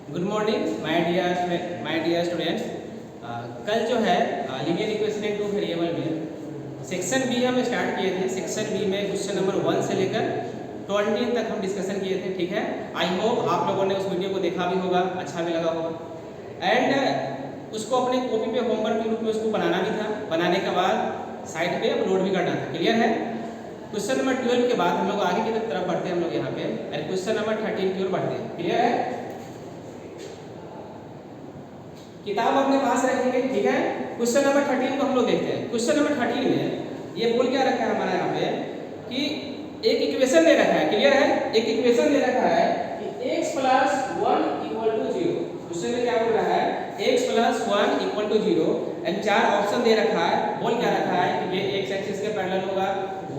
Good morning my dear students. कल जो है linear equation in two variable में सेक्शन बी हम स्टार्ट किए थे। सेक्शन बी में क्वेश्चन नंबर 1 से लेकर 20 तक हम डिस्कशन किए थे। ठीक है, आई होप आप लोगों ने उस वीडियो को देखा भी होगा, अच्छा भी लगा होगा एंड उसको अपने कॉपी पे होमवर्क के रूप में उसको बनाना भी था। बनाने के बाद साइट पे अपलोड भी करना था। क्लियर है? क्वेश्चन नंबर 12 के बाद हम लोग आगे की तरफ बढ़ते हैं। हम लोग यहाँ पे क्वेश्चन नंबर 13 की ओर बढ़ते हैं। क्लियर है? किताब अपने पास रखेंगे। ठीक है, क्वेश्चन नंबर 13 को हम लोग देखते हैं। क्वेश्चन नंबर 13 में ये बोल क्या रखा है हमारा यहाँ पे कि एक इक्वेशन दे रखा है। क्लियर है? एक इक्वेशन दे रखा है कि x plus 1 equal to 0। Question में क्या बोल रहा है? x plus 1 equal to 0 and 4 option दे रखा है। बोल क्या रखा है कि ये x एक्सिस के पैरेलल होगा,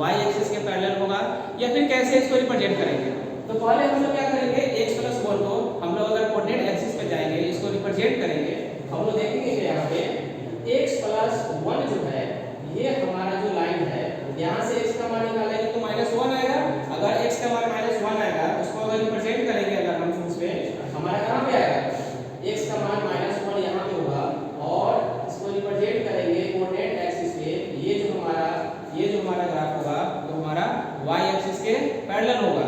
y एक्सिस के पैरेलल होगा, या फिर कैसे इसको रिप्रेजेंट करेंगे। तो पहले हम लोग क्या करेंगे, x प्लस 1 को हम लोग अगर कोऑर्डिनेट एक्सिस पे जाएंगे, इसको रिप्रेजेंट करेंगे। हम लोग देखेंगे कि यहाँ पे x प्लस 1 जो है ये हमारा जो लाइन है, यहाँ से x का मान निकालेंगे तो -1 आएगा। अगर x का मान -1 आएगा उसको अगर रिप्रेजेंट करेंगे, अगर हम उसमें हमारा कहाँ पे आएगा, x का मान -1 यहाँ पे होगा और इसको रिप्रेजेंट करेंगे कोऑर्डिनेट एक्सिस पे। ये जो हमारा ग्राफ होगा वो हमारा y एक्सिस के पैरेलल होगा।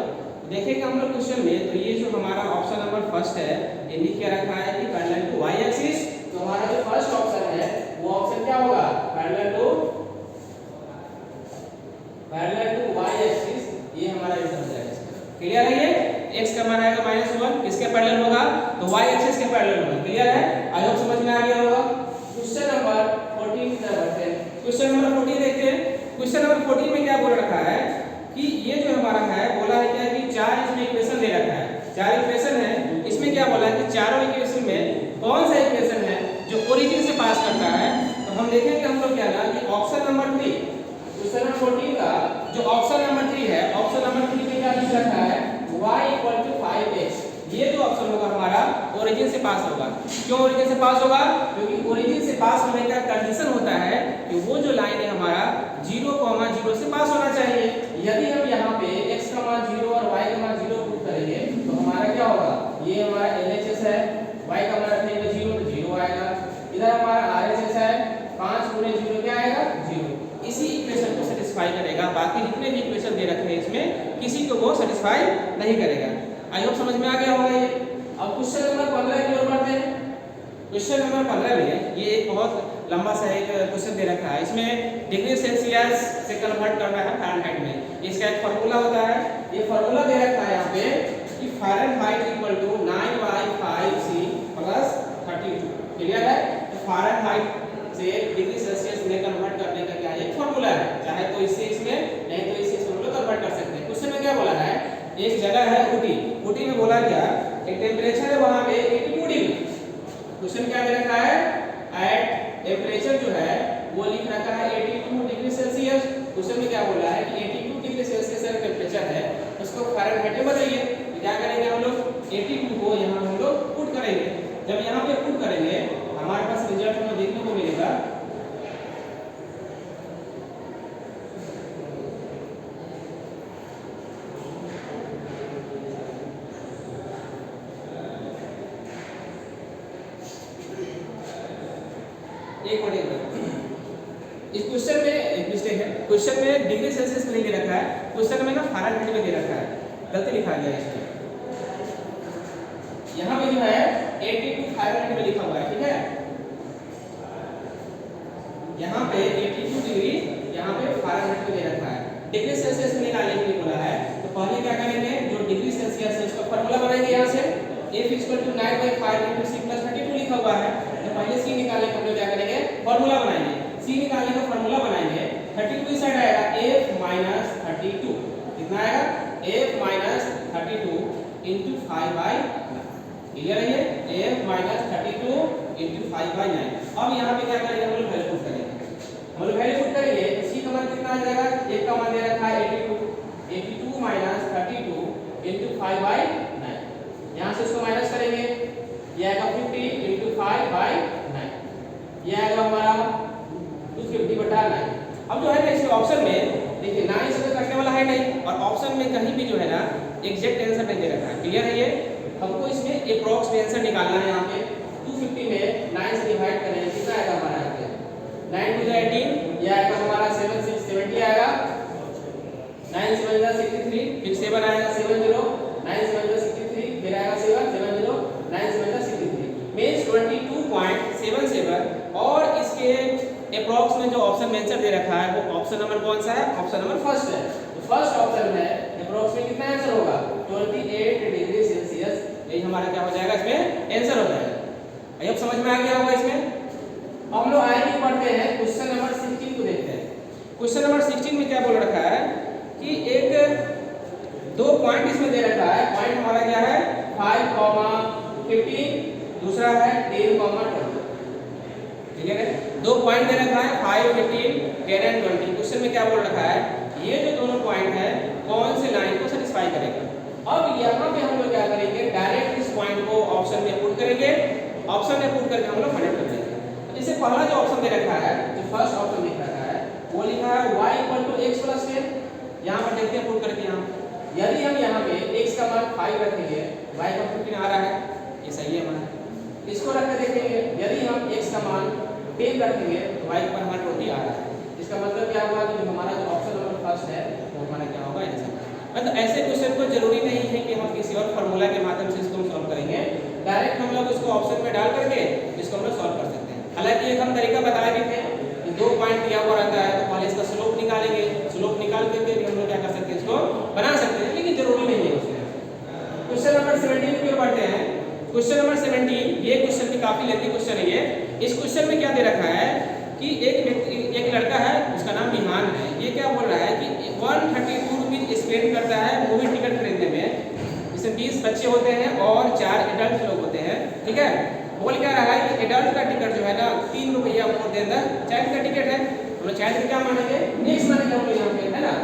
देखेंगे हम लोग क्वेश्चन में, तो ये जो हमारा ऑप्शन नंबर फर्स्ट है ये लिख के रखा है कि पैरेलल टू y एक्सिस। तो हमारा जो फर्स्ट ऑप्शन है वो ऑप्शन क्या होगा, पैरेलल टू y एक्सिस। ये हमारा आंसर हो जाएगा इसका। क्लियर है? ये x का मान आएगा -1, किसके पैरेलल होगा, तो y एक्सिस के पैरेलल होगा। क्लियर है? आई होप समझ में आ गया होगा। क्वेश्चन नंबर 14 की तरफ बढ़ते हैं। क्वेश्चन नंबर 14 देखते हैं। क्वेश्चन नंबर 14 में क्या बोल रखा है कि ये जो हमारा है बोला है क्या कि 4 इसमें इक्वेशन दे रखा है। 4 इक्वेशन है, इसमें क्या बोला है कि चारों इक्वेशन में कौन सा इक्वेशन है जो ओरिजिन से पास करता है। तो हम देखेंगे हम लोग क्या ना कि ऑप्शन नंबर 3, क्वेश्चन नंबर 14 का जो ऑप्शन नंबर 3 है, ऑप्शन नंबर 3 में क्या लिख रखा है, y इक्वल टू 5x। ये जो ऑप्शन होगा हमारा ओरिजिन से पास होगा। क्यों ओरिजिन से पास होगा? क्योंकि ओरिजिन से पास होने का कंडीशन होता है कि वो जो लाइन है हमारा 0,0 से पास होना चाहिए। यदि हम यहाँ पे x का मान 0 और y का मान 0 पुट करेंगे तो हमारा क्या होगा, ये हमारा LHS है, y का मान रखेंगे 0 तो 0 आएगा। इधर हमारा RHS है, 5 गुणे 0 क्या आएगा, 0। इसी इक्वेशन को सेटिस्फाई करेगा, बाकी जितने भी इक्वेशन दे रखे हैं इसमें किसी को वो सेटिस्फाई नहीं करेगा। आई होप समझ में आ गया होगा ये। अब क्वेश्चन नंबर 15 की ओर बढ़ते हैं। क्वेश्चन नंबर 15 में ये एक बहुत लंबा सा एक क्वेश्चन दे रखा है। इसमें डिग्री सेल्सियस से कन्वर्ट करना है फ़ारेनहाइट में। इसका एक फार्मूला होता है। ये फार्मूला दे रखा है यहाँ पे कि Fahrenheit equal to 9/5c plus 32। Clear है? तो फ़ारेनहाइट से डिग्री सेल्सियस में कन्वर्ट करने का क्या एक फार्मूला है। चाहे तो इससे इसमें, नहीं तो इससे इसमें लोग कन्वर्ट कर सकते हैं। क्वेश्चन में क्या बोला है, एक जगह है ऊटी में बोला गया एक टेम्परेचर है वहां पे 82 डिग्री। क्वेश्चन क्या दे रखा है, एट टेम्परेचर जो है वो लिख रखा है 82 डिग्री सेल्सियस। क्वेश्चन में क्या बोला है कि 82 डिग्री सेल्सियस का टेम्परेचर है उसको फ़ारेनहाइट में बदलिए। तो क्या करेंगे हम लोग, 82 को यहाँ हम लोग पुट करेंगे। जब यहाँ पे पुट करेंगे हमारे पास रिजल्ट हमें देखने को मिलेगा इस क्वेश्चन में एक मिस्टेक है। क्वेश्चन में डिग्री सेल्सियस में नहीं दे रखा है, क्वेश्चन में ना फ़ारेनहाइट में दे रखा है, गलती लिखा गया है इसमें। यहाँ पे जो है 82 फ़ारेनहाइट में लिखा हुआ है। ठीक है, यहाँ पे 82 डिग्री यहाँ पे फ़ारेनहाइट में दे रखा है, डिग्री सेल्सियस में निकालने के लिए बोला है। तो पहले क्या करेंगे, जो डिग्री सेल्सियस है उसका फार्मूला बनाएंगे। यहाँ से F = 9/5 × c + 32 लिखा हुआ है। तो पहले c निकालने के लिए क्या करेंगे, फार्मूला बनाएंगे। c निकालने का फार्मूला बनाएंगे, 32 इस साइड आएगा, f - 32 कितना आएगा, f - 32 × 5/9। क्लियर है? ये f - 32 × 5/9। अब यहाँ पे क्या करेंगे, हम लोग वैल्यू पुट करेंगे। हम लोग वैल्यू पुट करेंगे, c का मान कितना आ जाएगा, एक का मान दे रखा है 82 - 32 × 5/9। यहाँ से इसको माइनस करेंगे, ये आएगा 50 × 5/9। ये आएगा हमारा 250/9। अब जो है ना इसके ऑप्शन में देखिए ना ही इसमें करने वाला है नहीं, और ऑप्शन में कहीं भी जो है ना एग्जैक्ट आंसर नहीं दे रखा है। क्लियर है? ये हमको इसमें अप्रॉक्स में आंसर निकालना है। यहाँ पे 250 में 9 से डिवाइड करें कितना आएगा हमारा यहाँ पे 9 2 18, ये आएगा हमारा 7 6 70 आएगा, 9 7 63, फिर 7 आएगा 70, 9 7 63, फिर आएगा 7 70, 9 7 63 मींस 22.77। और इसके अप्रॉक्स में जो ऑप्शन में आंसर दे रखा है वो ऑप्शन नंबर कौन सा है? ऑप्शन नंबर फर्स्ट है। तो फर्स्ट ऑप्शन में अप्रॉक्स में कितना आंसर होगा 28 डिग्री सेल्सियस, यही हमारा क्या हो जाएगा इसमें आंसर हो जाएगा। आई होप समझ में आ गया होगा इसमें। हम लोग आगे बढ़ते हैं, क्वेश्चन नंबर 16 को देखते हैं। क्वेश्चन नंबर 16 में क्या बोल रखा है कि एक दो पॉइंट इसमें दे रखा है। पॉइंट हमारा क्या है 5,15, दूसरा है 10,20। ठीक है, दो पॉइंट दे रखा है 5 15 10 एंड 20। क्वेश्चन में क्या बोल रखा है ये जो दोनों पॉइंट है कौन से लाइन को सेटिस्फाई करेगा। अब यहाँ पे हम लोग क्या करेंगे डायरेक्ट इस पॉइंट को ऑप्शन में पुट करेंगे, ऑप्शन में पुट करके हम लोग फाइंड कर लेंगे। तो जैसे पहला जो ऑप्शन दे रखा है, जो फर्स्ट ऑप्शन लिख रखा है वो लिखा है y = x + 10। यहाँ पर देखते हैं पुट करके यहाँ यदि हम यहाँ पे x का मान 5 रखेंगे, y का 15 आ रहा है, ये सही है हमारा। इसको रख के देखेंगे यदि हम x का मान 10 रखेंगे तो y पर हमारा 20 आ रहा है। इसका मतलब क्या हुआ कि जो हमारा जो ऑप्शन नंबर फर्स्ट है वो हमारा क्या होगा आंसर। मतलब ऐसे क्वेश्चन को जरूरी नहीं है कि हम किसी और फार्मूला के माध्यम से इसको सॉल्व करेंगे, डायरेक्ट हम लोग इसको ऑप्शन में डाल करके इसको हम लोग सॉल्व कर सकते हैं। हालांकि एक हम तरीका बताए भी थे कि दो पॉइंट दिया हुआ रहता है तो पहले इसका स्लोप निकालेंगे, स्लोप निकाल करके भी हम लोग क्या कर सकते हैं इसको बना सकते हैं, लेकिन जरूरी नहीं है उसमें। क्वेश्चन नंबर 17 की ओर बढ़ते हैं। क्वेश्चन नंबर 17 ये क्वेश्चन भी काफी लेंथी क्वेश्चन है ये। इस क्वेश्चन में क्या दे रखा है कि एक लड़का है उसका नाम विमान है, ये क्या बोल रहा है कि 132 रुपीज स्पेंड करता है मूवी टिकट खरीदने में। इसमें 20 बच्चे होते हैं और 4 एडल्ट लोग होते हैं। ठीक है, बोल क्या रहा है कि एडल्ट का टिकट जो है ना 3 रुपया मोर देन द चाइल्ड का टिकट है। हम लोग चाइल्ड का क्या मानेंगे नेक्स्ट मानेंगे हम लोग यहाँ पे, है ना।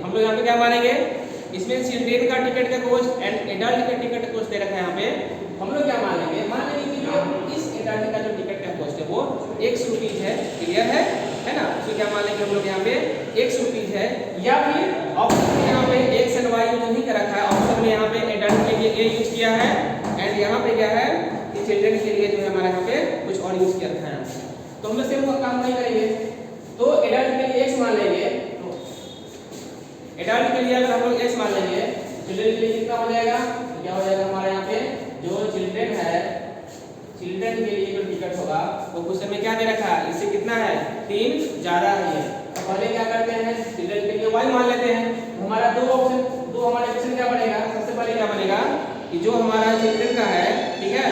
हम लोग यहाँ पे क्या मानेंगे, इसमें चिल्ड्रेन का टिकट का कॉस्ट एंड एडल्ट का टिकट का कॉस्ट दे रखा है। यहाँ पे हम लोग क्या मान लेंगे कि जो इस एडल्ट का जो टिकट का कॉस्ट है वो 100 रुपीज है। क्लियर है ना। तो क्या मान लेंगे हम लोग यहाँ पे 100 रुपीज है, या फिर ऑप्शन में यहाँ पे एक्स एंड वाई यूज नहीं कर रखा है। ऑप्शन में यहाँ पे एडल्ट के लिए ए यूज किया है एंड यहाँ पे क्या है कि चिल्ड्रेन के लिए जो है हमारा यहाँ पे कुछ और यूज किया रखा है। तो हम लोग सेम काम नहीं करेंगे, तो एडल्ट के लिए एक्स मान लेंगे। एडल्ट के लिए अगर हम लोग x मान लेंगे, चिल्ड्रन के लिए कितना हो जाएगा, तो क्या हो जाएगा हमारे यहाँ पे जो चिल्ड्रन है, चिल्ड्रन के लिए जो टिकट होगा वो क्वेश्चन में क्या दे रखा है, इससे कितना है 3 ज्यादा है। तो पहले क्या करते हैं चिल्ड्रन के लिए y मान लेते हैं। हमारा दो हमारे क्वेश्चन क्या बनेगा, सबसे पहले क्या बनेगा कि जो हमारा चिल्ड्रन का है, ठीक है,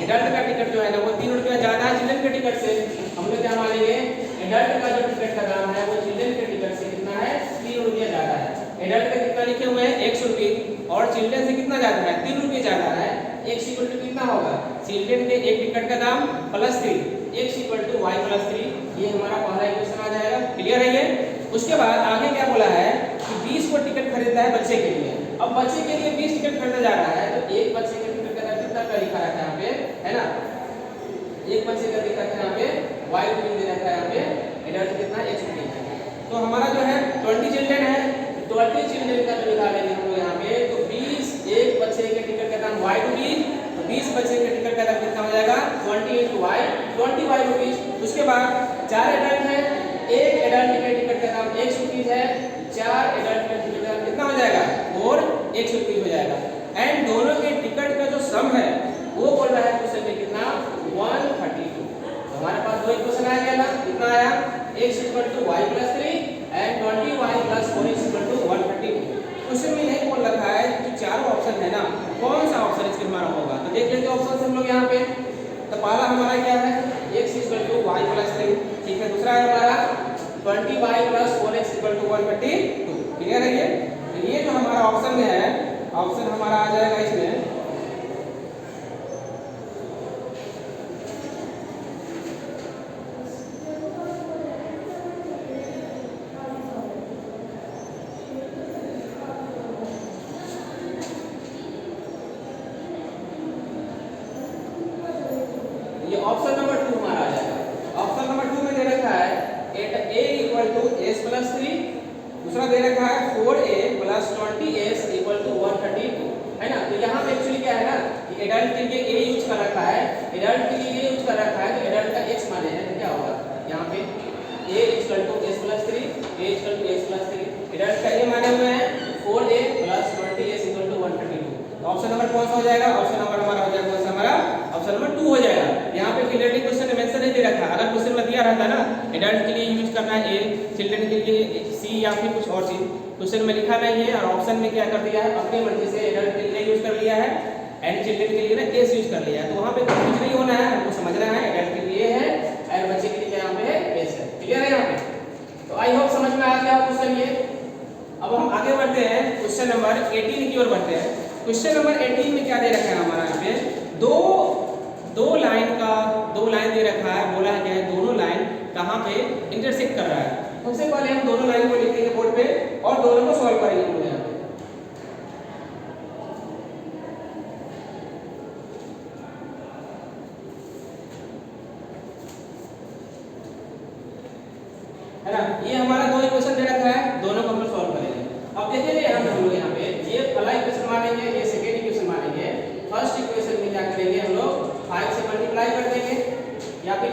एडल्ट का टिकट जो है ना वो 3 रुपया ज्यादा है चिल्ड्रन के टिकट से। हम लोग क्या मानेंगे एडल्ट का जो टिकट का दाम है वो चिल्ड्रन के टिकट से कितना है 3 रुपया ज्यादा है। एडल्ट का कितना लिखे हुए हैं 100 रुपये और चिल्ड्रन से कितना ज्यादा है 3 रुपये ज्यादा है। x इक्वल टू कितना होगा चिल्ड्रन के एक टिकट का दाम plus 3, x equal to y plus 3। ये हमारा पहला इक्वेशन आ जाएगा। क्लियर है ये। उसके बाद आगे क्या बोला है कि 20 को टिकट खरीदना है बच्चे के लिए। अब बच्चे के लिए 20 टिकट खरीदा जा रहा है तो एक बच्चे के टिकट का दाम कितना का लिखा रखा है यहाँ पे, है ना। एक बच्चे का टिकट यहाँ पे y रुपये दे रखा है, यहाँ पे एडल्ट कितना x रुपये है। तो हमारा जो है 20 चिल्ड्रन है, 20 चिल्ड्रन का जो निकालेंगे हम लोग यहाँ पे, तो 20 एक बच्चे के टिकट का दाम y रुपीज, तो 20 बच्चे के टिकट का दाम कितना हो जाएगा 20 × y 20 y रुपीज। उसके बाद 4 एडल्ट है, एक एडल्ट के टिकट का दाम 100 रुपीज है, 4 एडल्ट के टिकट का दाम कितना हो जाएगा और 100 रुपीज हो जाएगा। एंड दोनों के टिकट का जो सम है वो बोल रहा है क्वेश्चन में कितना 132। तो हमारे पास दो इक्वेशन आ गया ना, कितना आया x = y + 3 and 20y + 4 = 132। Question में नहीं बोल रखा है जो चारों ऑप्शन है ना कौन सा ऑप्शन इसमें हमारा होगा। तो देख लेते हैं ऑप्शन हम लोग यहाँ पे। तो पहला हमारा क्या है x = y + 3, ठीक है। दूसरा है हमारा 20y + 4x = 132। क्लियर है ये। तो ये जो हमारा ऑप्शन में है, ऑप्शन हमारा आ जाएगा इसमें equal to s plus 3, a equal to x plus 3। Result का ये माने हुए हैं 4a plus 20s equal to 132। तो ऑप्शन नंबर कौन सा हो जाएगा? ऑप्शन नंबर हमारा हो जाएगा, कौन सा हमारा? ऑप्शन नंबर 2 हो जाएगा। यहाँ पे क्लियरली क्वेश्चन में मेंशन नहीं दे रखा। अगर क्वेश्चन में दिया रहता ना एडल्ट के लिए यूज करना है ए, चिल्ड्रन के लिए सी या फिर कुछ और चीज, क्वेश्चन में लिखा नहीं है और ऑप्शन में क्या कर दिया है, अपनी मर्जी से एडल्ट के लिए यूज कर लिया है एंड चिल्ड्रन के लिए ना एस यूज कर लिया है। तो वहां पे कुछ नहीं होना है, हमको समझना है एडल्ट के लिए है और बच्चे के लिए यहाँ पे है एस है। क्लियर है यहाँ पे? तो आई होप समझ में आ गया क्वेश्चन ये। अब हम आगे बढ़ते हैं क्वेश्चन नंबर 18 की ओर बढ़ते हैं। क्वेश्चन नंबर 18 में क्या दे रखा है हमारा? यहाँ पे दो लाइन दे रखा है, बोला है क्या है, दोनों लाइन कहाँ पे इंटरसेक्ट कर रहा है। सबसे पहले हम दोनों लाइन को लिखेंगे बोर्ड पे और दोनों को सॉल्व करेंगे हम लोग यहाँ पे। है ना, ये हमारा दो इक्वेशन दे रखा है, दोनों को हम लोग सॉल्व करेंगे। अब देखेंगे हम लोग यहाँ पे ये पहला इक्वेशन मानेंगे, ये सेकेंड इक्वेशन मानेंगे। फर्स्ट इक्वेशन में क्या करेंगे हम लोग 5 से मल्टीप्लाई कर देंगे या फिर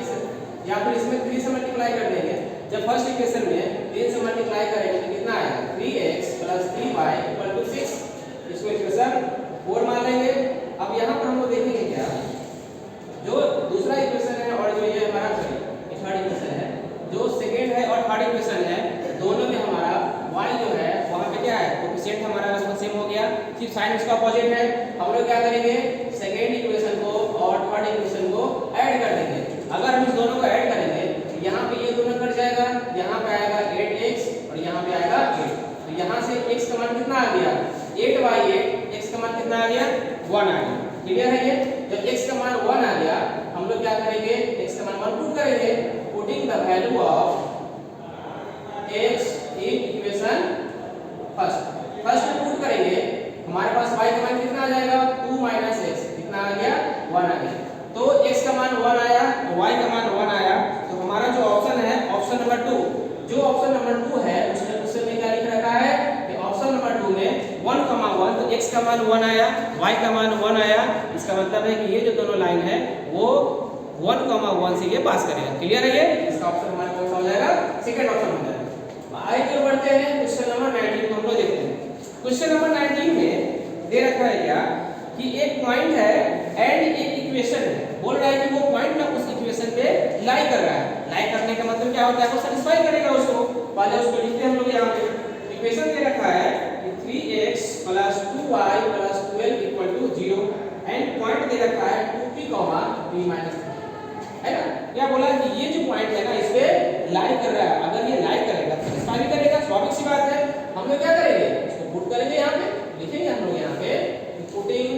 इसमें 3 से मल्टीप्लाई कर देंगे। जब फर्स्ट इक्वेशन में 3 से मल्टीप्लाई करेंगे तो कितना आएगा? 3x + 3y = 6। इसको इक्वेशन 4 मान लेंगे। अब यहाँ पर हम लोग देखेंगे क्या, जो दूसरा इक्वेशन है और जो ये हमारा थर्ड इक्वेशन है, जो सेकेंड है और थर्ड इक्वेशन है, दोनों में हमारा y जो है वहाँ पे क्या है, कोएफिशिएंट हमारा लगभग सेम हो गया, सिर्फ साइन इसका अपोजिट है। हम लोग क्या करेंगे, सेकेंड इक्वेशन को और थर्ड इक्वेशन को ऐड कर देंगे। अगर हम इस दोनों को ऐड करेंगे तो यहाँ पे ये दोनों कट जाएगा, यहाँ पे आएगा 8x और यहाँ पे आएगा 8। तो यहाँ से x का मान कितना आ गया? 8/8। x का मान कितना आ गया? 1 आ गया। क्लियर है ये? जब x का मान 1 आ गया, हम लोग क्या करेंगे, x का मान पुट करेंगे, putting the value of x in equation first में पुट करेंगे, हमारे पास y का मान कितना आ जाएगा? 2 - x कितना आ गया? 1 आ गया। तो x का मान 1 आया, y का मान 1 आया। तो हमारा जो ऑप्शन है ऑप्शन नंबर 2, जो ऑप्शन नंबर 2 है उसमें क्वेश्चन में क्या लिख रखा है कि ऑप्शन नंबर 2 में 1,1, तो x का मान 1 आया, y का मान 1 आया। इसका मतलब है कि ये जो दोनों लाइन है वो 1,1 से ये पास करेगा। क्लियर है ये? इसका ऑप्शन हमारा कौन सा हो जाएगा? सेकंड ऑप्शन हो जाएगा। आगे बढ़ते हैं क्वेश्चन नंबर 19 को हम लोग देखते हैं। क्वेश्चन नंबर 19 में दे रखा है क्या कि एक पॉइंट है एंड एक इक्वेशन है। बोल रहा है कि वो पॉइंट ना उस इक्वेशन पे लाई कर रहा है। लाई करने का मतलब क्या होता है? वो सेटिस्फाई करेगा उसको। पहले उसको लिखते हैं हम लोग यहाँ पे। इक्वेशन दे रखा है कि 3x + 2y + 12 = 0 एंड पॉइंट दे रखा है 2p, b - 3। है ना? क्या बोला कि ये जो पॉइंट है ना इस पे लाई कर रहा है। अगर ये लाई करेगा तो सेटिस्फाई करेगा, स्वाभाविक सी बात है। हम लोग क्या करेंगे, इसको पुट करेंगे, यहाँ पे लिखेंगे हम लोग यहाँ पे putting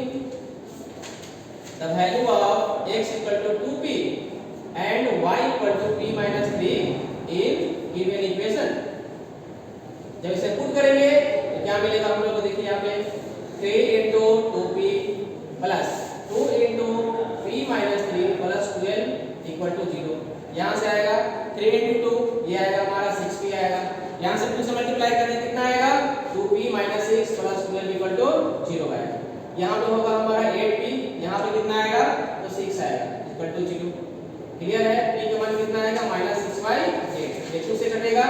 the value of x = 2p and y = p - 3 in given equation. जब इसे पुट करेंगे तो क्या मिलेगा हम लोग को? देखिए यहाँ पे 3 × 2p + 2 × p - 3 + 12 = 0। यहाँ से आएगा 3 × 2, ये आएगा हमारा 6p आएगा। यहाँ से 2 से मल्टीप्लाई करने कितना आएगा? 2p - 6 + 12 = 0 आएगा। यहाँ पे होगा हमारा 8p, यहाँ पे कितना आएगा? तो 6 आएगा = 0। क्लियर है? p का मान कितना आएगा? -6/8। ये 2 से कटेगा,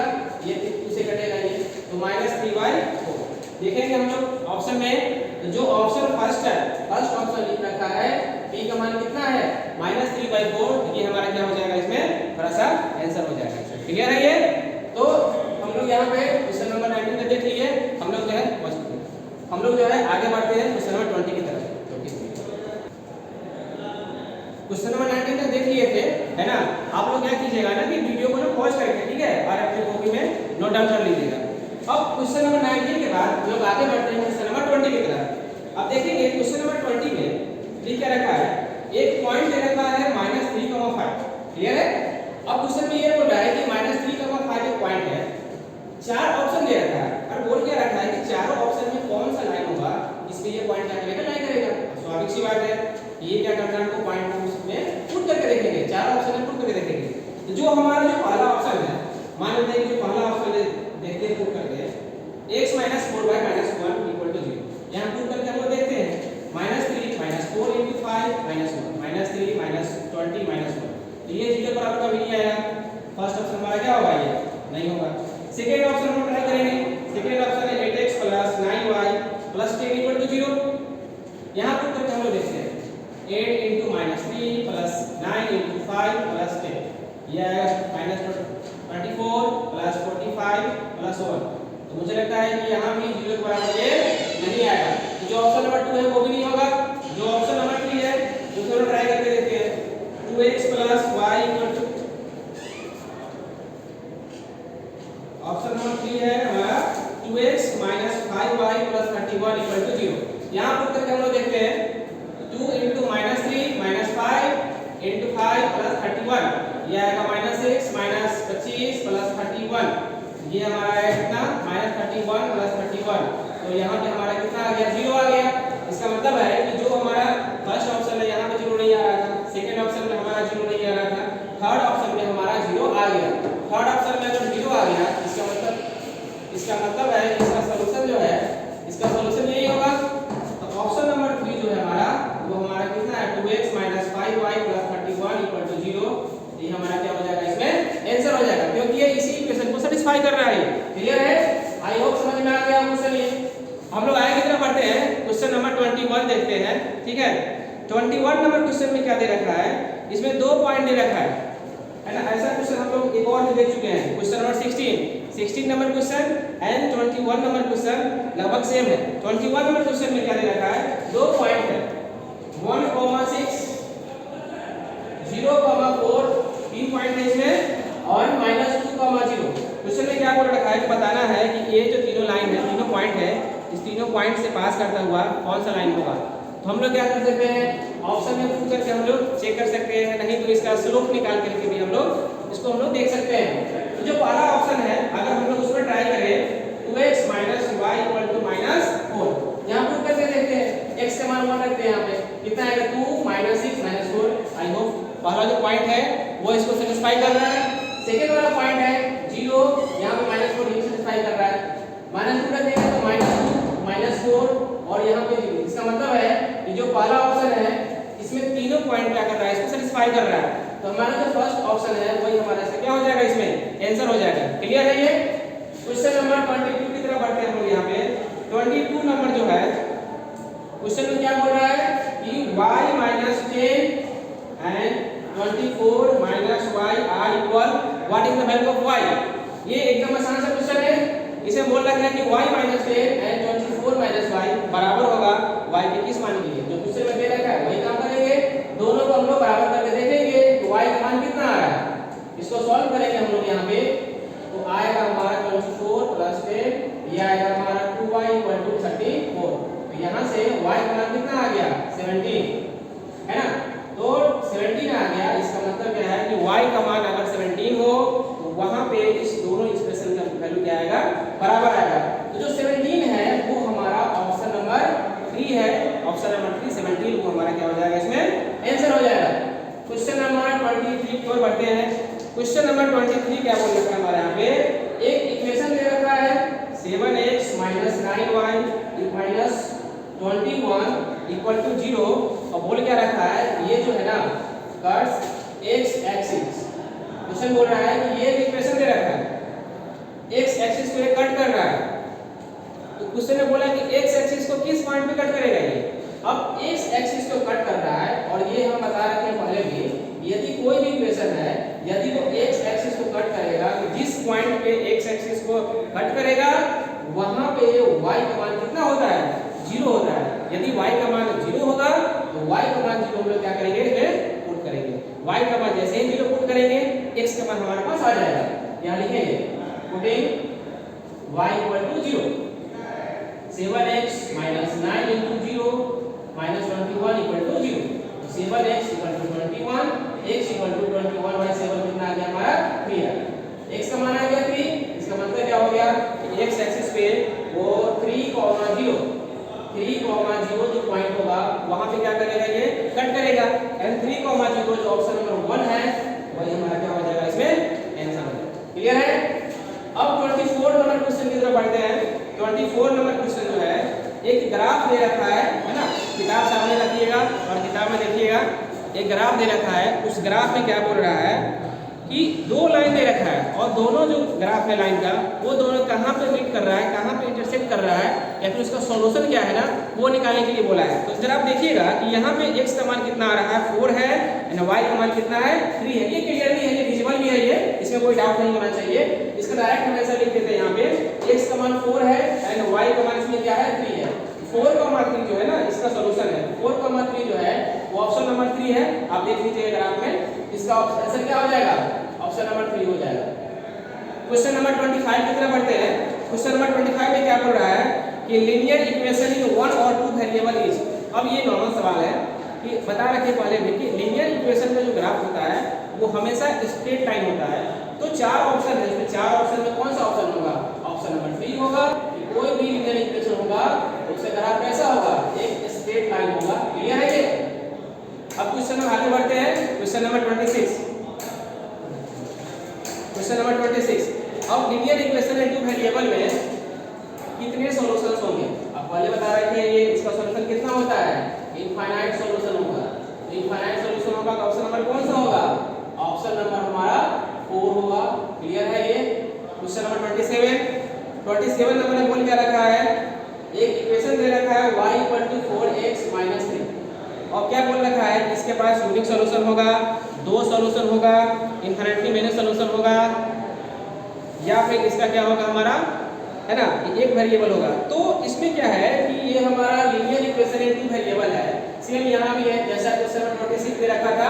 ये 2 से कटेगा, ये तो -3/4। देखेंगे हम लोग ऑप्शन में, तो जो ऑप्शन फर्स्ट है, फर्स्ट ऑप्शन लिख रखा है p का मान कितना है? -3/4। ये हमारा क्या हो जाएगा? इसमें थोड़ा सा आंसर हो जाएगा। क्लियर है ये? तो हम लोग यहाँ पे क्वेश्चन नंबर 19 में देख लिए। हम लोग जो है आगे बढ़ते हैं क्वेश्चन नंबर 20 की तरफ। क्वेश्चन नंबर 19 तक देख लिए थे, है ना? आप लोग क्या कीजिएगा ना कि वीडियो को ना पॉज करके, ठीक है, और अपनी कॉपी में नोट डाउन कर लीजिएगा। अब क्वेश्चन नंबर 19 के बाद हम लोग आगे बढ़ते हैं क्वेश्चन नंबर 20 की तरफ। अब देखेंगे क्वेश्चन नंबर 20 में लिख क्या रखा है, एक पॉइंट दे रखा है -3,5। क्लियर है? अब क्वेश्चन में ये बोल रहा है कि -3,5 एक पॉइंट है, 4 ऑप्शन दे रखा है और बोल क्या रखा है कि चारों ऑप्शन में कौन सा लाइन होगा इस पे ये पॉइंट क्या करेगा? लाई करेगा। स्वाभाविक सी बात है, ये क्या करना है, हमको पॉइंट को उसमें पुट करके देखेंगे, 4 ऑप्शन में पुट करके देखेंगे। तो जो हमारा जो पहला ऑप्शन है, मान लेते हैं कि जो पहला ऑप्शन है देखते हैं पुट करके x - 4y - 1 = 0। यहाँ पुट करके हम लोग देखते हैं -3 - 4 × 5 - 1 -3 - 20 - 1। तो ये 0 पर आपका भी नहीं आएगा। फर्स्ट ऑप्शन हमारा क्या होगा? ये नहीं होगा। सेकेंड ऑप्शन हम ट्राई करेंगे। सेकेंड ऑप्शन है 8x plus 9y plus 10 equal to 0। यहाँ पर करके हम लोग देखते हैं 8 इंटू -3 प्लस 9 इंटू 5 प्लस 10, यह -24 प्लस 45 प्लस 1। तो मुझे लगता है कि यहाँ भी 0 के बराबर ये नहीं आएगा। तो जो ऑप्शन नंबर 2 है वो भी नहीं होगा। जो ऑप्शन नंबर 3 है उसको ट्राई करके देखते हैं। 2x plus y equal to, option number 3 है हमारा 2x minus 5y plus 31 equal to 0। यहाँ पर करके हम लोग देखते हैं 2 इंटू -3 माइनस 5 इंटू 5 प्लस 31, यह आएगा -6 माइनस 25 प्लस 31, ये हमारा है कितना -31 प्लस 31। तो यहाँ पे हमारा कितना आ गया 0 आ गया। इसका मतलब है कि जो हमारा फर्स्ट ऑप्शन है यहाँ पे 0 नहीं आ रहा था, सेकंड ऑप्शन में हमारा 0 नहीं आ रहा था, थर्ड ऑप्शन में हमारा 0 आ गया। थर्ड ऑप्शन में अगर 0 आ गया इसका मतलब है कि इसका सॉल्यूशन जो है, इसका सॉल्यूशन यही होगा। तो ऑप्शन नंबर 3 जो है हमारा वो हमारा कितना है 2x minus 5y plus 31 equal to 0। ये हमारा क्या हो जाएगा, इसमें आंसर हो जाएगा, क्योंकि ये इसी इक्वेशन को सेटिस्फाई कर रहा है। क्लियर है? आई होप समझ में आ गया क्वेश्चन। ये हम लोग आगे की तरफ बढ़ते हैं, क्वेश्चन नंबर 21 देखते हैं। ठीक है, 21 नंबर क्वेश्चन में क्या दे रखा है, इसमें 2 पॉइंट दे रखा है ना। ऐसा क्वेश्चन हम लोग एक और भी देख चुके हैं, question number 16 number question and 21 number question लगभग सेम है। 21 नंबर क्वेश्चन में क्या दे रखा है, 2 पॉइंट है 1,6 0,4 3 पॉइंट है इसमें, और -2,0। क्वेश्चन में क्या बोल रखा है कि बताना है कि ये जो तीनों लाइन है, तीनों पॉइंट है, इस तीनों पॉइंट से पास करता हुआ कौन सा लाइन होगा। तो हम लोग क्या कर सकते हैं, ऑप्शन में पुट करके हम लोग चेक कर सकते हैं, नहीं तो इसका स्लोप निकाल करके भी हम लोग इसको हम लोग देख सकते हैं। तो जो पहला ऑप्शन है अगर हम लोग उसमें ट्राई करें 2x minus y equal to -4, यहाँ पुट करके देखते हैं। x का मान 1 रखते हैं, यहाँ पे कितना आएगा 2 -6 -4। आई होप पहला जो पॉइंट है वो इसको सेटिस्फाई कर रहा है। सेकंड वाला पॉइंट है 0, यहाँ पे -4 ये सेटिस्फाई कर रहा है। -2 रख देंगे तो -2 -4 और यहाँ पे 0। इसका मतलब है कि जो पहला ऑप्शन है इसमें तीनों पॉइंट क्या कर रहा है, इसको सेटिस्फाई कर रहा है। तो हमारा जो फर्स्ट ऑप्शन है वही हमारा इसका क्या हो जाएगा, इसमें आंसर हो जाएगा। क्लियर है? ये क्वेश्चन नंबर 22 की तरफ बढ़ते हैं हम लोग। यहाँ पे 22 नंबर जो है क्वेश्चन में क्या बोल रहा है कि y minus 10 and 24 minus y are equal what is the value of y। ये एकदम आसान सा क्वेश्चन है। इसे बोल रखा है कि y minus 10 and 24 minus y बराबर होगा y के किस मान के लिए। जो क्वेश्चन में दे रखा है वही काम करेंगे, दोनों को हम लोग बराबर करके देखेंगे तो y का मान कितना आ रहा है, इसको सॉल्व करेंगे हम लोग। यहाँ पे तो आएगा हमारा 24 प्लस 10, ये आएगा हमारा 2y इक्वल टू 34। तो यहाँ से y का मान कितना आ गया 17, है ना। तो 17 आ गया। इसका मतलब क्या है कि y का मान अगर 17 हो तो वहां पे इस दोनों एक्सप्रेशन का वैल्यू क्या आएगा, बराबर आएगा। तो जो 17 है वो हमारा ऑप्शन नंबर 3 है। ऑप्शन नंबर 3 17 को हमारा क्या हो जाएगा, इसमें आंसर हो जाएगा। क्वेश्चन नंबर 23 की ओर बढ़ते हैं। क्वेश्चन नंबर 23 क्या बोल रखा है हमारे यहाँ पे, एक इक्वेशन दे रखा है 7x minus 9y minus 21 equal to 0। और बोल क्या रखा है, ये जो है ना कर्व x एक्सिस, क्वेश्चन बोल रहा है कि ये इक्वेशन दे रखा है x एक्सिस को ये कट कर रहा है। तो क्वेश्चन ने बोला कि x एक्सिस को किस पॉइंट पे कट करेगा ये। अब x एक्सिस को कट कर रहा है और ये हम बता रखे हैं पहले भी, यदि कोई भी इक्वेशन है यदि वो x एक्सिस को कट करेगा तो जिस पॉइंट पे x एक्सिस को कट करेगा वहां पे y का मान कितना होता है, 0 होता है। यदि y का मान 0 होगा तो y का मान 0 हम लोग क्या करेंगे, इसमें पुट करेंगे। y का मान जैसे ही 0 पुट करेंगे x का मान हमारे पास आ जाएगा। यहाँ लिखेंगे putting y equal to 0, 7x minus 9 into 0 minus 21 equal to 0। तो 7x equal to 21, x equal to 21 by 7 कितना आ गया हमारा 3 है। x का मान आ गया 3। इसका मतलब क्या हो गया कि x एक्सिस पे वो 3,0 जो पॉइंट होगा वहां पे क्या करेगा, ये कट करेगा। एंड 3,0 जो ऑप्शन नंबर 1 है वही हमारा क्या हो जाएगा, इसमें आंसर हो जाएगा। क्लियर है? अब 24 नंबर क्वेश्चन की तरफ बढ़ते हैं। 24 नंबर क्वेश्चन जो है एक ग्राफ दे रखा है ना, किताब सामने रखिएगा और किताब में देखिएगा एक ग्राफ दे रखा है। उस ग्राफ में क्या बोल रहा है कि दो लाइन दे रखा है और दोनों जो ग्राफ है लाइन का वो दोनों कहाँ पे मीट कर रहा है, कहाँ पे इंटरसेक्ट कर रहा है, या फिर उसका सॉल्यूशन क्या है ना वो निकालने के लिए बोला है। तो जरा आप देखिएगा कि यहाँ पे x का मान कितना आ रहा है 4 है एंड y का मान कितना है 3 है। ये क्लियरली है, ये विजिबल भी है, ये इसमें कोई डाउट नहीं होना चाहिए। इसका डायरेक्ट हम ऐसा लिख देते हैं यहाँ पे x का मान 4 है एंड y का मान इसमें क्या है 3 है। 4,3 जो है ना इसका सॉल्यूशन है, 4,3 जो है वो ऑप्शन नंबर 3 है। आप देख लीजिए ग्राफ में, इसका आंसर क्या हो जाएगा, ऑप्शन नंबर 3 हो जाएगा। क्वेश्चन नंबर 25 की तरफ बढ़ते हैं। क्वेश्चन नंबर 25 में क्या बोल रहा है कि लीनियर इक्वेशन इन 1 और 2 वेरिएबल इज। अब ये नॉर्मल सवाल है कि बता रखे पहले भी कि लीनियर इक्वेशन का जो ग्राफ होता है वो हमेशा स्ट्रेट लाइन होता है। तो चार ऑप्शन है, इसमें चार ऑप्शन में कौन सा ऑप्शन होगा, ऑप्शन नंबर 3 होगा। कोई भी लीनियर इक्वेशन होगा उसका ग्राफ कैसा होगा, एक स्ट्रेट लाइन होगा। क्लियर है ये। अब क्वेश्चन में आगे बढ़ते हैं। Question number 26, question number 26। अब लीनियर इक्वेशन इन 2 वेरिएबल में कितने सॉल्यूशंस होंगे। अब पहले बता रहे थे ये इसका सॉल्यूशन कितना होता है, इनफाइनाइट सॉल्यूशन होगा। तो इनफाइनाइट सॉल्यूशन होगा तो ऑप्शन नंबर कौन सा होगा, ऑप्शन नंबर हमारा 4 होगा। क्लियर है ये। क्वेश्चन नंबर 27 नंबर में बोल क्या रखा है, एक इक्वेशन दे रखा है y 4x - 3 और क्या बोल रखा है इसके पास यूनिक सॉल्यूशन होगा, दो सॉल्यूशन होगा, इनफिनिटी मेनी सॉल्यूशन होगा, या फिर इसका क्या होगा हमारा है ना एक वेरिएबल होगा। तो इसमें क्या है कि ये हमारा लीनियर इक्वेशन इन 2 वेरिएबल है। सेम यहाँ भी है, जैसा क्वेश्चन नंबर 26 दे रखा था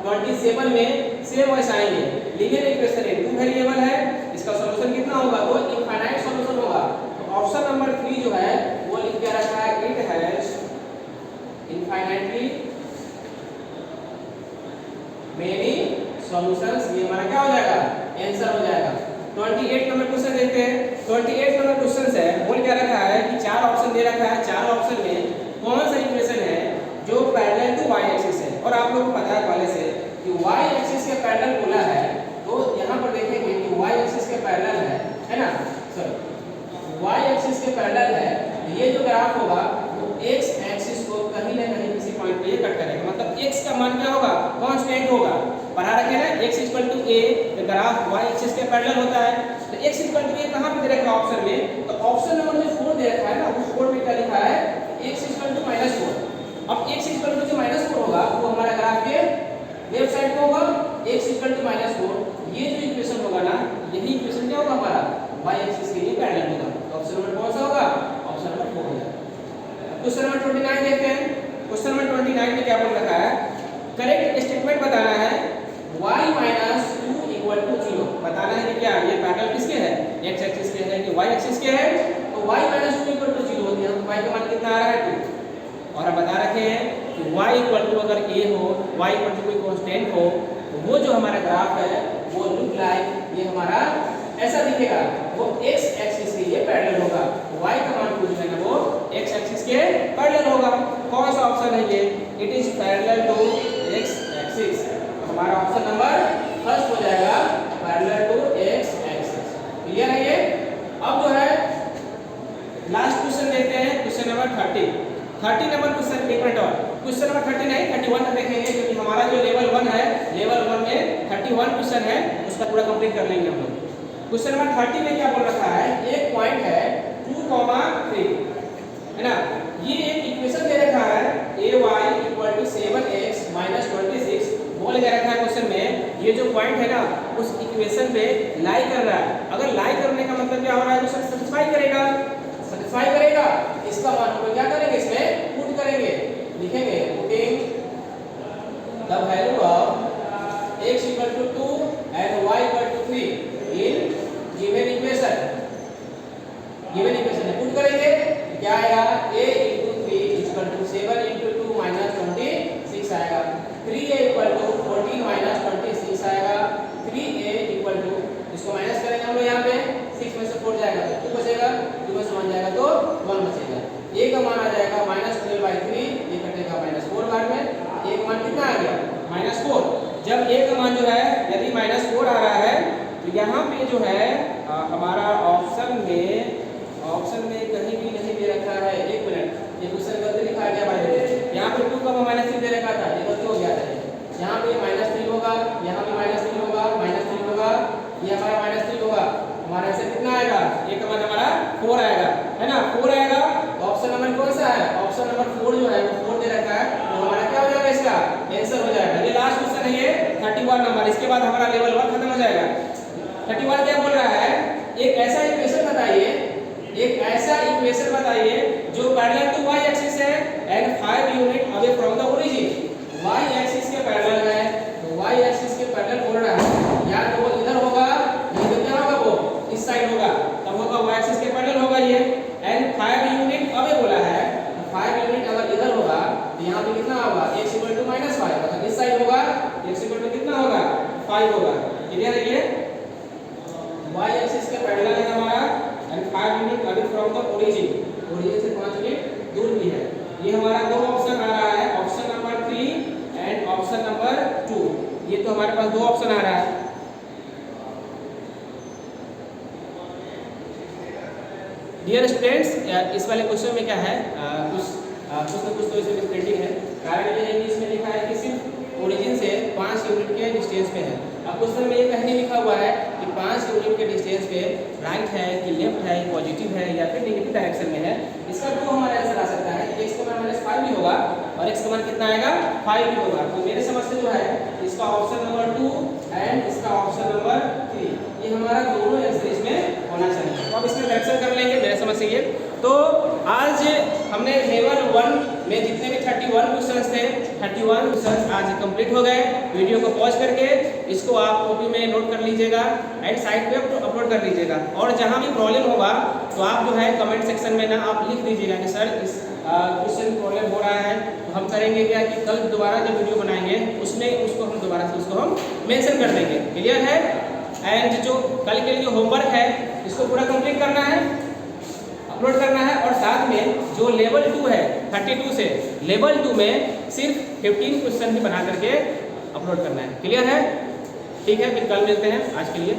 27 में सेम वैसा ही है। लीनियर इक्वेशन इन 2 वेरिएबल है, इसका सॉल्यूशन कितना होगा, तो इनफाइनाइट सॉल्यूशन होगा। तो ऑप्शन नंबर 3 जो है वो लिख के रखा है it has infinitely many solutions. ये हमारा क्या हो जाएगा, आंसर हो जाएगा। 28 नंबर क्वेश्चन देखते हैं। 28 नंबर क्वेश्चन है, बोल क्या रखा है कि चार ऑप्शन दे रखा है, चार ऑप्शन में कौन सा इक्वेशन है जो पैरेलल टू y एक्सिस है। और आप लोगों को पता है पहले से कि y एक्सिस के पैरेलल बोला है, तो यहाँ पर देखेंगे कि y एक्सिस के पैरेलल है ना, सॉरी y एक्सिस के पैरेलल है। ये जो ग्राफ होगा वो x एक्सिस को कहीं ना कहीं किसी पॉइंट पे ये कट करेगा, मतलब x का मान क्या होगा, कांस्टेंट होगा। पढ़ा रखे ना x = a, तो ग्राफ y एक्सिस के पैरेलल होता है। तो x = a कहां पे दे रखा है ऑप्शन में, तो ऑप्शन नंबर जो 4 दे रखा है ना उस 4 में क्या लिखा है x = -4। अब x = जो -4 होगा वो हमारा ग्राफ के लेफ्ट साइड को होगा, x = -4। ये जो इक्वेशन होगा ना यही इक्वेशन क्या होगा हमारा y एक्सिस के लिए पैरेलल होगा। तो ऑप्शन नंबर कौन सा होगा, ऑप्शन नंबर 4 होगा। क्वेश्चन नंबर 29 देखते हैं। क्वेश्चन नंबर 29 में क्या बोल रखा है, करेक्ट स्टेटमेंट बताना है y - 2 = 0। बताना है कि क्या ये पैरेलल किसके है, x एक्सिस के है कि y एक्सिस के है। तो y - 2 = 0 हो गया। y का मान कितना आ रहा है 2। और हम बता रखे हैं कि y = अगर a हो, y = कोई कांस्टेंट हो, तो वो जो हमारा ग्राफ है वो लुक लाइक ये हमारा ऐसा दिखेगा, वो x एक्सिस के लिए पैरेलल होगा। y का मान जो है ना वो x एक्सिस के पैरेलल होगा। कौन सा ऑप्शन है ये, it is parallel to x axis. हमारा ऑप्शन नंबर फर्स्ट हो जाएगा, parallel to x axis. Clear है ये। अब जो है लास्ट क्वेश्चन देखते हैं, क्वेश्चन नंबर 30 नंबर क्वेश्चन। एक मिनट और, क्वेश्चन नंबर 30 नहीं 31 तक देखेंगे, क्योंकि हमारा जो लेवल 1 है, लेवल 1 में 31 क्वेश्चन है, उसका पूरा कंप्लीट कर लेंगे हम लोग। क्वेश्चन नंबर 30 में क्या बोल रखा है, एक पॉइंट है 2,3 है ना। ये एक इक्वेशन दे रखा है ay = 7x - 26 बोल के रखा है क्वेश्चन में। ये जो पॉइंट है ना उस इक्वेशन पे लाई कर रहा है। अगर लाई करने का मतलब क्या हो रहा है, तो सैटिस्फाई करेगा, सैटिस्फाई करेगा। इसका मान हम क्या करेंगे, इसमें पुट करेंगे, लिखेंगे putting the value of x = 2 and y = 3 in given equation. Given equation में पुट करेंगे क्या आएगा, a * 3 = 7 * 2 - 26 आएगा। 3a = 14 - 26 आएगा। 3a = इसको माइनस करेंगे हम लोग यहाँ पे, 6 में से 4 जाएगा तो 2 बचेगा, 2 में से 1 जाएगा तो 1 बचेगा। a का मान आ जाएगा -12/3, ये कटेगा -4 बार में। a का मान कितना आ गया, -4। जब a का मान जो है यदि -4 आ रहा है तो यहाँ पे जो है हमारा ऑप्शन में कहीं भी नहीं दे रखा है। एक मिनट, ये क्वेश्चन गलती लिखा गया भाई, यहाँ पे 2 का -3 दे रखा था, ये गलती हो गया था। यहाँ पे -3 होगा, यहाँ पे -3 होगा, -3 होगा, ये हमारा -3 होगा, हमारा आंसर कितना आएगा? ये कमान हमारा 4 आएगा, है ना? 4 आएगा। ऑप्शन नंबर कौन सा है? ऑप्शन नंबर 4 जो है वो 4 दे रखा है, तो हमारा क्या हो जाएगा? इसका आंसर हो जाएगा। ये लास्ट क्वेश्चन है, ये 31 नंबर। इसके बाद हमारा लेवल 1 खत्म हो जाएगा। 31 क्या बोल रहा है? एक ऐसा इक्वेशन बताइए, एक ऐसा इक्वेशन बताइए जो पैरेलल टू y एक्सिस है and 5 unit away from the origin. y axis के पैरेलल है, तो y एक्सिस के पैरेलल बोल रहा है, या तो वो इधर होगा, नहीं तो क्या होगा? वो इस साइड होगा, तब होगा y एक्सिस के पैरेलल होगा ये। एंड 5 यूनिट अवे बोला है, 5 यूनिट अगर इधर होगा तो यहाँ पे कितना होगा? x = -5, मतलब इस साइड होगा, x = कितना होगा? 5 होगा। क्लियर है? ये y एक्सिस के पैरेलल है हमारा and 5 unit away from the origin, origin से 5 यूनिट दूर भी है। ये हमारा दो ऑप्शन आ रहा है, option number 3 and option number 2। ये तो हमारे पास दो ऑप्शन आ रहा है। डियर स्टूडेंट्स, इस वाले क्वेश्चन में क्या है, कुछ तो इसमें प्रिंटिंग है। कारण ये है कि इसमें लिखा है कि सिर्फ ओरिजिन से 5 यूनिट के डिस्टेंस पे है। अब क्वेश्चन में ये कहने लिखा हुआ है कि 5 यूनिट के डिस्टेंस पे राइट है कि लेफ्ट है, पॉजिटिव है या फिर नेगेटिव डायरेक्शन में है। इसका तो हमारा आंसर आ सकता है कि x का मान -5 भी होगा और x का मान कितना आएगा? 5 भी होगा। तो मेरे समझ से जो है इसका ऑप्शन नंबर 2 एंड इसका ऑप्शन नंबर 3, ये हमारा दोनों आंसर इसमें होना चाहिए। तो अब इसमें करेक्शन कर लेंगे मेरे समझ से ये। तो आज हमने लेवल 1 में जितने भी 31 क्वेश्चंस थे, 31 क्वेश्चंस आज कंप्लीट हो गए। वीडियो को पॉज करके इसको आप कॉपी में नोट कर लीजिएगा एंड साइट पे अपलोड कर लीजिएगा। और जहां भी प्रॉब्लम होगा तो आप जो है कमेंट सेक्शन में ना आप लिख दीजिएगा कि सर इस क्वेश्चन प्रॉब्लम हो रहा है। तो हम करेंगे क्या कि कल दोबारा जब वीडियो बनाएंगे उसमें उसको हम दोबारा से उसको हम मेंशन कर देंगे। क्लियर है? एंड जो कल के लिए होमवर्क है इसको पूरा कंप्लीट करना है, अपलोड करना है। और साथ में जो लेवल 2 है 32 से लेवल 2 में सिर्फ 15 क्वेश्चन भी बना करके अपलोड करना है। क्लियर है? ठीक है, फिर कल मिलते हैं। आज के लिए